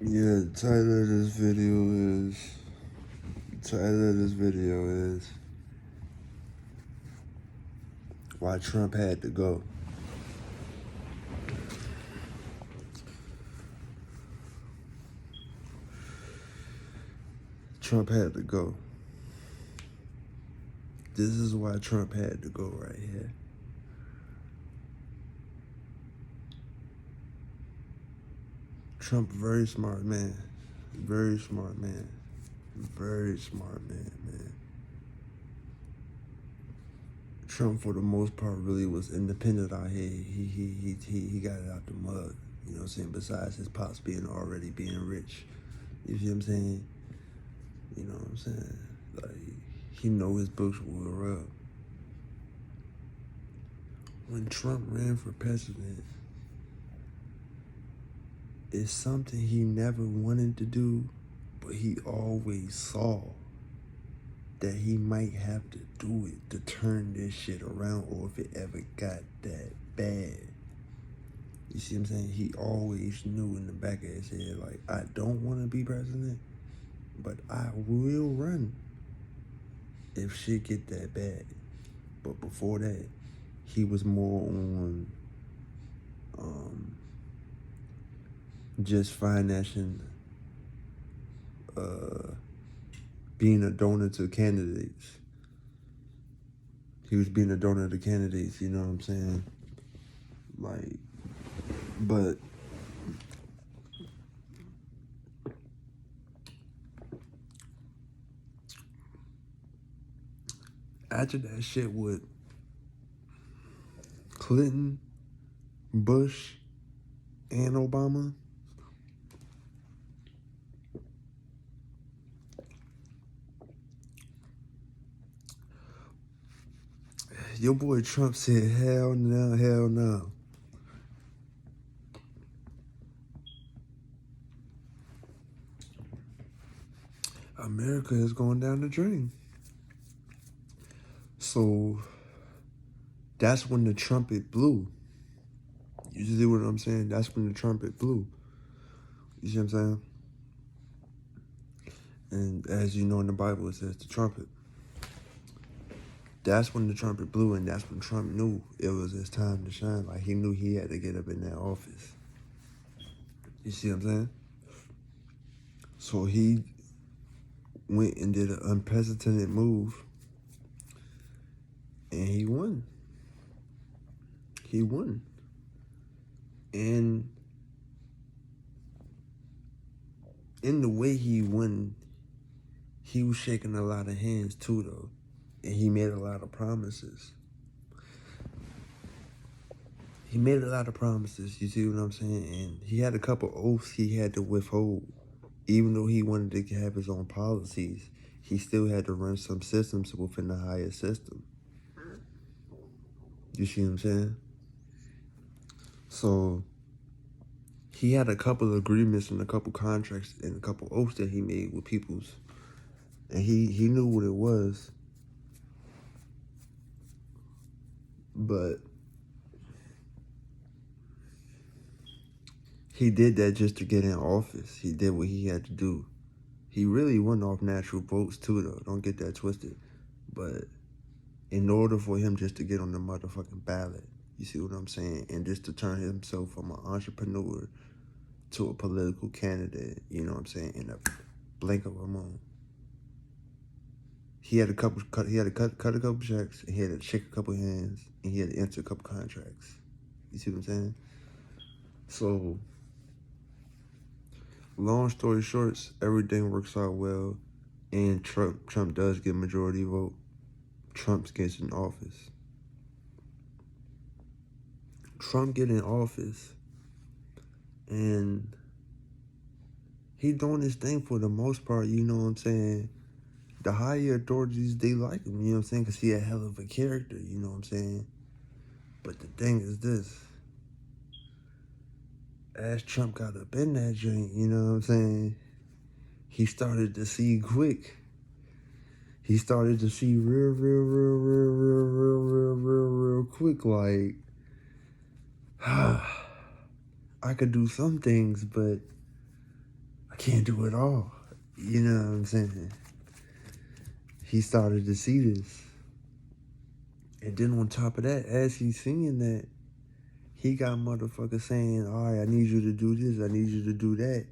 Yeah, the title of this video is why Trump had to go. Trump had to go. This is why Trump had to go right here. Trump, very smart man. Very smart man. Very smart man, man. Trump, for the most part, really was independent out here. He got it out the mud. You know what I'm saying? Besides his pops already being rich. You see what I'm saying? You know what I'm saying? Like, he know his books were up. When Trump ran for president, it's something he never wanted to do, but he always saw that he might have to do it to turn this shit around, or if it ever got that bad. You see what I'm saying? He always knew in the back of his head, like, I don't want to be president, but I will run if shit get that bad. But before that, he was more on just financing, being a donor to candidates. He was being a donor to candidates, you know what I'm saying? Like, but after that shit with Clinton, Bush, and Obama, your boy Trump said, hell no, hell no. America is going down the drain. So that's when the trumpet blew. You see what I'm saying? That's when the trumpet blew. You see what I'm saying? And as you know in the Bible, it says the trumpet. That's when the trumpet blew, and that's when Trump knew it was his time to shine. Like, he knew he had to get up in that office. You see what I'm saying? So he went and did an unprecedented move, and he won. He won. And in the way he won, he was shaking a lot of hands too, though. And he made a lot of promises. You see what I'm saying? And he had a couple oaths he had to withhold. Even though he wanted to have his own policies, he still had to run some systems within the higher system. You see what I'm saying? So he had a couple of agreements and a couple contracts and a couple oaths that he made with peoples. And he knew what it was. But he did that just to get in office. He did what he had to do. He really won off natural votes too, though. Don't get that twisted. But in order for him just to get on the motherfucking ballot, you see what I'm saying? And just to turn himself from an entrepreneur to a political candidate, you know what I'm saying, in a blink of a moment. He had to cut a couple checks, and he had to shake a couple hands, and he had to enter a couple contracts. You see what I'm saying? So, long story short, everything works out well, and Trump does get majority vote. Trump gets in office. Trump get in office, and he doing his thing for the most part, you know what I'm saying? The higher authorities, they like him, you know what I'm saying? Because he a hell of a character, you know what I'm saying? But the thing is this. As Trump got up in that joint, you know what I'm saying? He started to see quick. He started to see real quick, like, I could do some things, but can't do it all. You know what I'm saying? He started to see this. And then on top of that, as he's seeing that, he got motherfuckers saying, all right, I need you to do this, I need you to do that,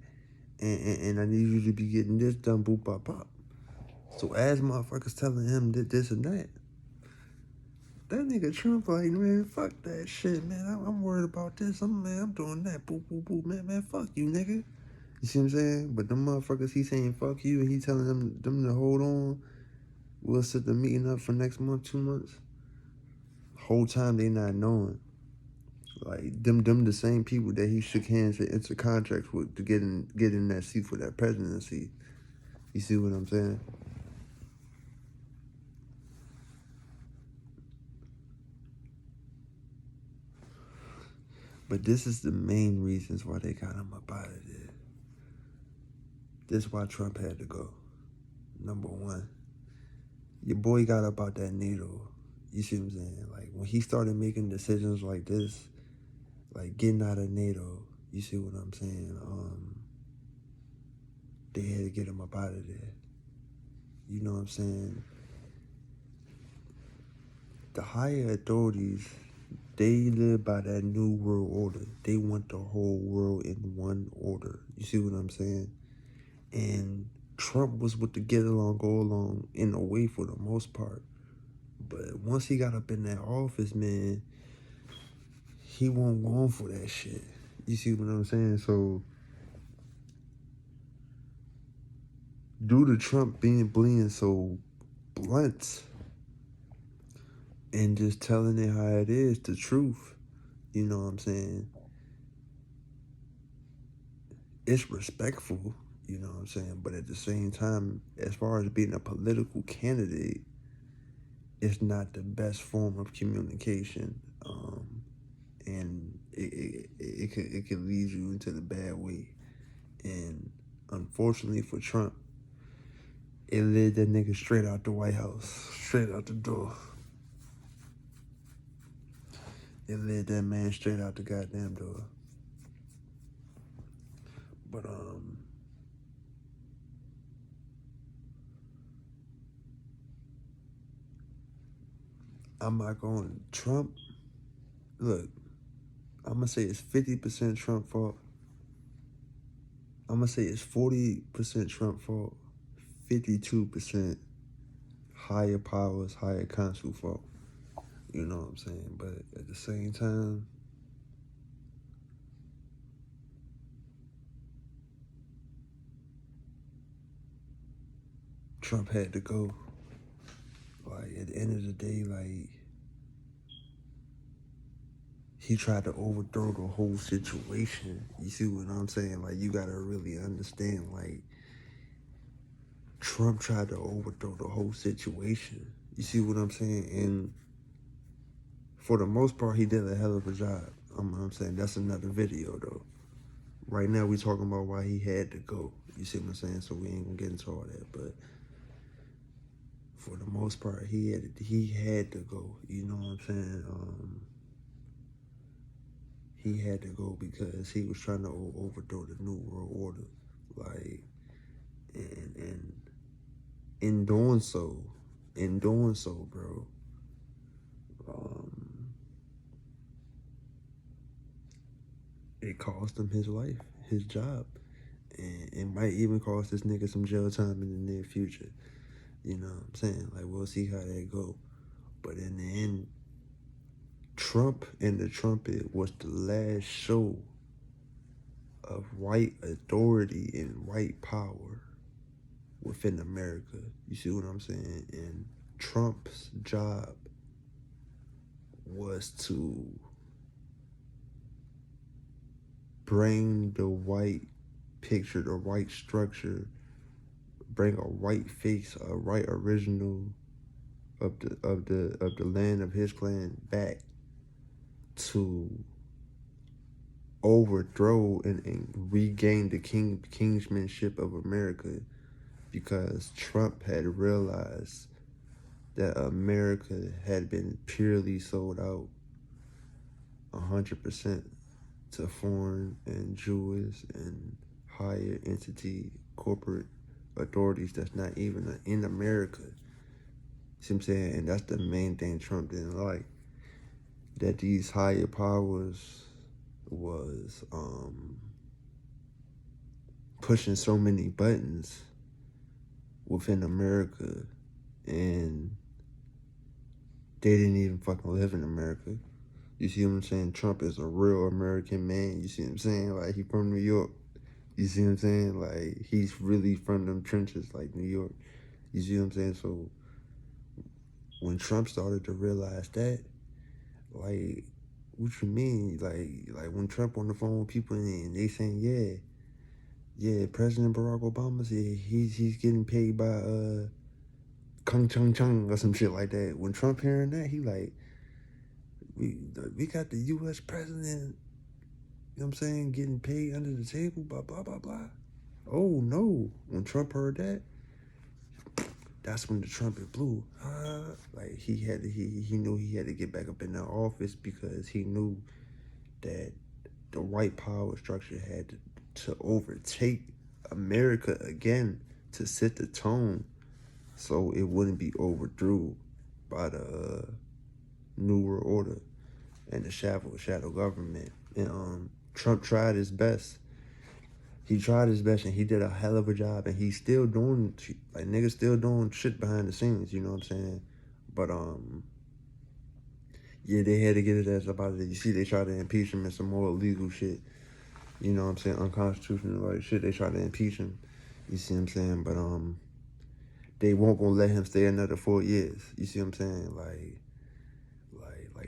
and I need you to be getting this done, boop, bop, bop. So as motherfuckers telling him this and that nigga Trump like, man, fuck that shit, man. I'm worried about this. I'm doing that. Boop, boop, boop. Man, fuck you, nigga. You see what I'm saying? But them motherfuckers, he saying fuck you, and he telling them to hold on. We'll set the meeting up for next month, 2 months. Whole time they not knowing. Like them the same people that he shook hands and entered contracts with to get in that seat for that presidency. You see what I'm saying? But this is the main reasons why they got him up out of there. This is why Trump had to go. Number one, your boy got up out that NATO. You see what I'm saying? Like when he started making decisions like this, like getting out of NATO, you see what I'm saying? They had to get him up out of there. You know what I'm saying? The higher authorities, they live by that new world order. They want the whole world in one order. You see what I'm saying? And Trump was with the get along, go along in a way for the most part. But once he got up in that office, man, he won't go on for that shit. You see what I'm saying? So, due to Trump being so blunt and just telling it how it is, the truth, you know what I'm saying? It's respectful, you know what I'm saying? But at the same time, as far as being a political candidate, it's not the best form of communication. And it could lead you into the bad way. And unfortunately for Trump, it led that nigga straight out the White House, straight out the door. It led that man straight out the goddamn door. But I'm not going Trump. Look, I'm gonna say it's 50% Trump fault. I'm gonna say it's 40% Trump fault, 52% higher powers, higher council fault. You know what I'm saying? But at the same time, Trump had to go. Like at the end of the day, like he tried to overthrow the whole situation. You see what I'm saying? Like you gotta really understand, like Trump tried to overthrow the whole situation. You see what I'm saying? And for the most part, he did a hell of a job. I'm saying that's another video though. Right now, we talking about why he had to go. You see what I'm saying? So we ain't gonna get into all that. But for the most part, he had to go. You know what I'm saying? He had to go because he was trying to overthrow the new world order. Like, and in doing so, bro, it cost him his life, his job, and it might even cost this nigga some jail time in the near future. You know what I'm saying? Like, we'll see how that go. But in the end, Trump and the Trumpet was the last show of white authority and white power within America. You see what I'm saying? And Trump's job was to bring the white picture, the white structure, bring a white face, a white original of the land of his clan back to overthrow and regain the kingsmanship of America, because Trump had realized that America had been purely sold out 100% to foreign and Jewish and higher entity, corporate authorities that's not even in America. See what I'm saying? And that's the main thing Trump didn't like. That these higher powers was pushing so many buttons within America, and they didn't even fucking live in America. You see what I'm saying? Trump is a real American man. You see what I'm saying? Like, he from New York. You see what I'm saying? Like, he's really from them trenches, like New York. You see what I'm saying? So when Trump started to realize that, like, what you mean? Like when Trump on the phone with people and they saying, yeah, President Barack Obama said he's getting paid by Kung Chung Chung or some shit like that. When Trump hearing that, he like, we got the U.S. president, you know what I'm saying, getting paid under the table, blah, blah, blah, blah. Oh, no. When Trump heard that, that's when the trumpet blew. Like, he knew he had to get back up in the office because he knew that the white power structure had to overtake America again to set the tone so it wouldn't be overthrown by the New World Order and the shadow government. And Trump tried his best. He tried his best and he did a hell of a job, and he's still doing, like, niggas still doing shit behind the scenes, you know what I'm saying? But yeah, they had to get his ass up out of there. You see, they tried to impeach him and some more illegal shit. You know what I'm saying? Unconstitutional, like, shit. They tried to impeach him. You see what I'm saying? But they won't gonna let him stay another 4 years. You see what I'm saying? Like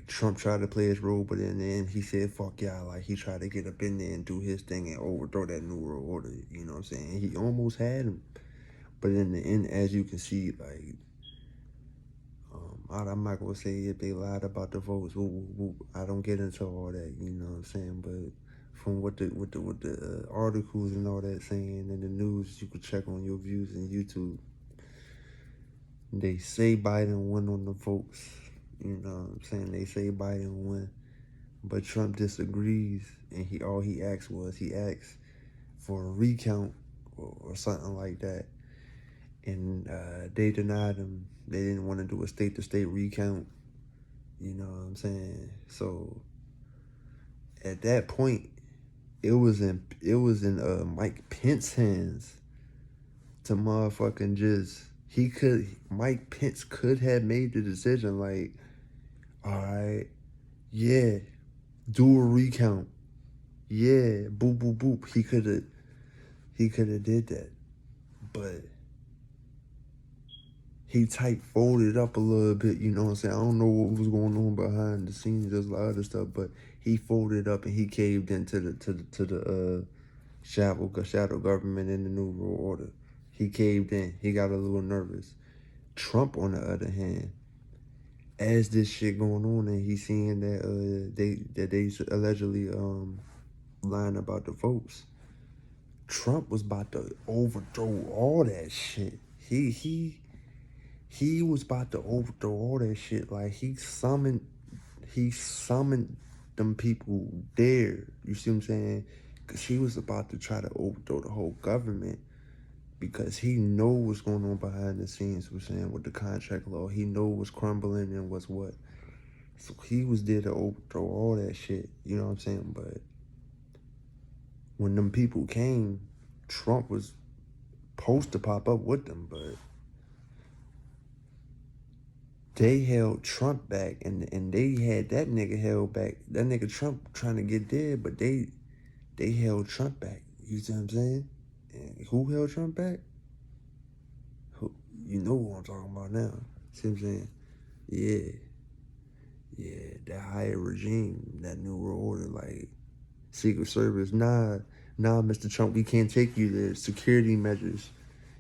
Trump tried to play his role, but in the end he said, fuck y'all. Like, he tried to get up in there and do his thing and overthrow that New World Order. You know what I'm saying? He almost had him. But in the end, as you can see, like, I'm not gonna say if they lied about the votes. I don't get into all that, you know what I'm saying? But from what the articles and all that saying in the news, you could check on your views in YouTube. They say Biden won on the votes. You know what I'm saying? They say Biden won, but Trump disagrees, and all he asked for a recount or something like that, and they denied him. They didn't want to do a state-to-state recount. You know what I'm saying? So at that point, it was in Mike Pence's hands to motherfucking just Mike Pence could have made the decision like, all right, yeah, do a recount. Yeah, boop, boop, boop. He could have did that. But he tight folded up a little bit, you know what I'm saying? I don't know what was going on behind the scenes, there's a lot of stuff, but he folded up and he caved into the shadow government and the New World Order. He caved in. He got a little nervous. Trump, on the other hand, as this shit going on and he's seeing that they allegedly lying about the votes, Trump was about to overthrow all that shit. He was about to overthrow all that shit. Like, he summoned them people there. You see what I'm saying? Because he was about to try to overthrow the whole government, because he know what's going on behind the scenes. We're saying with the contract law, he know what's crumbling and what's what. So he was there to overthrow all that shit. You know what I'm saying? But when them people came, Trump was supposed to pop up with them, but they held Trump back, and they had that nigga held back. That nigga Trump trying to get there, but they held Trump back. You see what I'm saying? And who held Trump back? Who, you know what I'm talking about now. See what I'm saying? Yeah, that higher regime, that New World Order, like Secret Service. Nah, Mr. Trump, we can't take you there. Security measures.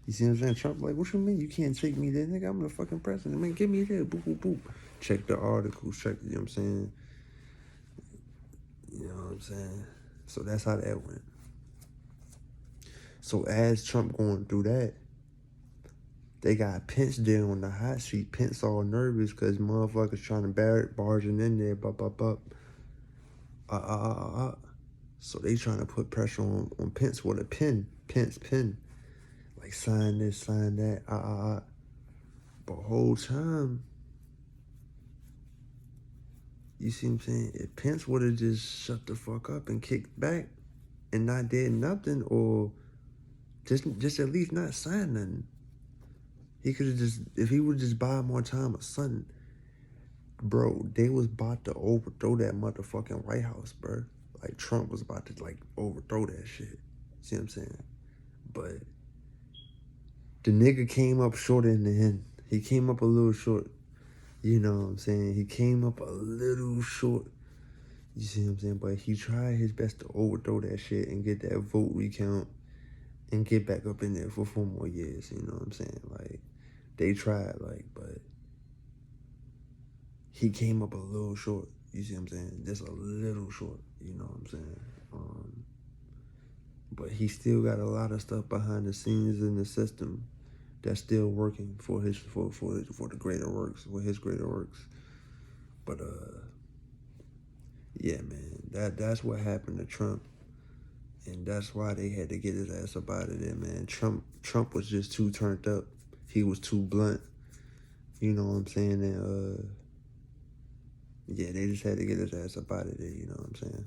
You see what I'm saying? Trump like, what you mean you can't take me there? Nigga, I'm the fucking president. Man, get me there. Boop, boop, boop. Check the articles. Check, you know what I'm saying? You know what I'm saying? So that's how that went. So as Trump going through that, they got Pence there on the hot seat. Pence all nervous because motherfuckers trying to barging in there. Bup. So they trying to put pressure on Pence with a pen. Pence pen. Like sign this, sign that, But whole time, you see what I'm saying? If Pence would have just shut the fuck up and kicked back and not did nothing, or just at least not sign nothing, he could have just, if he would just buy more time or something, bro, they was about to overthrow that motherfucking White House, bro. Like Trump was about to like overthrow that shit. See what I'm saying? But the nigga came up short in the end. He came up a little short. You know what I'm saying? He came up a little short. You see what I'm saying? But he tried his best to overthrow that shit and get that vote recount and get back up in there for 4 more years. You know what I'm saying? Like, they tried, like, but he came up a little short. You see what I'm saying? Just a little short. You know what I'm saying? But he still got a lot of stuff behind the scenes in the system that's still working for the greater works, for his greater works. But yeah, man, that's what happened to Trump, and that's why they had to get his ass up out of there, man. Trump was just too turned up. He was too blunt. You know what I'm saying? And yeah, they just had to get his ass up out of there. You know what I'm saying?